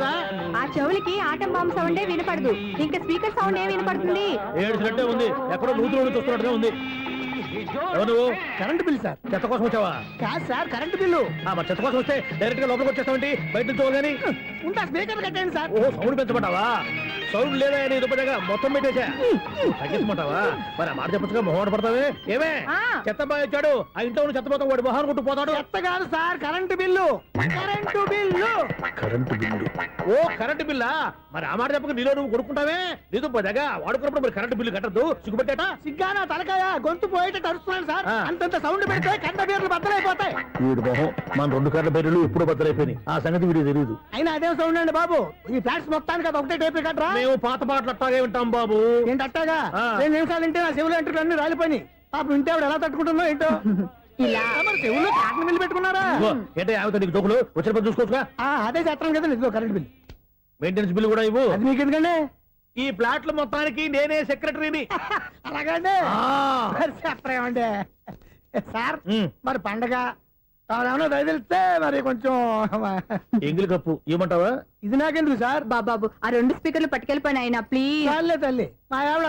కాదా? ఆ చెవులకి ఆటం బాంబు సౌండే వినపడదు, ఇంకా స్పీకర్ సౌండ్ ఏ వినపడుతుంది? ఏడ్చినట్టే ఉంది, ఎక్కడో నూతులు చూస్తున్నట్టుగా ఉంది. ఎవరు? Current bill sir. చెత్త కోసం వచ్చావా? కాదు సార్, కరెంట్ బిల్లు. మరి చెత్త కోసం వస్తే డైరెక్ట్ గా లోపలికి వచ్చేస్తామంటే బయట నుంచి కానీ. ఉంటా, స్పీకర్ కట్టండి సార్. ఓ సౌండ్ పెంచమంటావా? సౌండ్ లేదా నీ దుప్పటగా మొత్తం పెట్టేసా. తగ్గించమంటావా? మరి ఆ మాట చెప్పచ్చుగా, మొహమాట పడతావే. ఏమే చెత్త బాగా వచ్చాడు, ఆ ఇంట్లో చెత్త పోతాం, వాడు మొహాన్ని కొట్టు పోతాడు. చెత్త కాదు sir, current bill. Current bill. Current bill. ఓ కరెంటు బిల్లా? మరి ఆ మాట చెప్పక నీలో నువ్వు కొడుకుంటావే. నీతో పోదాగా వాడుకున్నప్పుడు మరి కరెంటు బిల్లు కట్టద్దు, సిగ్గుపెట్టాట. సిగ్గానా తలకాయ, గొంతు పోయేటట్టు అరుస్తున్నాను సార్. అంతంత సౌండ్ పెడితే కంట బీర్లు బద్దలైపోతాయి. వీడు మొహం మన 2 కార్ల బయలు ఎప్పుడు బద్దలైపోయినాయి. ఆ సంగతి వీడికి తెలియదు. అయినా అదే సౌండ్ అండి బాబు. ఈ ఫ్లాట్స్ మొత్తానికి అది ఒకటే టేప్ కట్టరా? మేము పాత పాటలు అట్టాగే వింటాం బాబు. ఏంటి అట్టాగా? 2 నిమిషాలు వింటే నా చెవులు ఎంటర్ అన్ని రాలిపోయి. పాపం వింటే ఆవిడ ఎలా తట్టుకుంటుందో ఏంటో. ఇలా మరి చెవుల్లో కాటన్ బిల్లు పెట్టుకున్నారా? ఏంటే ఆమెతో నీకు దోకులు వచ్చిన పని చూసుకోవచ్చుగా. అదే చేస్తాం కదా. ఇదిగో కరెంట్ బిల్. మెయింటెనెన్స్ బిల్లు కూడా ఇవ్వు. అది మీకు ఎందుకండి? ఈ ప్లాట్ల మొత్తానికి నేనే సెక్రటరీని. అలాగండి. చెప్పరేమండి సార్. మరి పండగ ఏమన్నా దయదలిస్తే మరి కొంచెం ఎంగిలి కప్పు ఇవ్వమంటావా? ఇది నాకెందుకు సార్? బాబాబు ఆ 2 స్పీకర్లు పట్టుకెళ్ళిపోయిన ఆయన ప్లీజ్. తల్లి మా ఆవిడ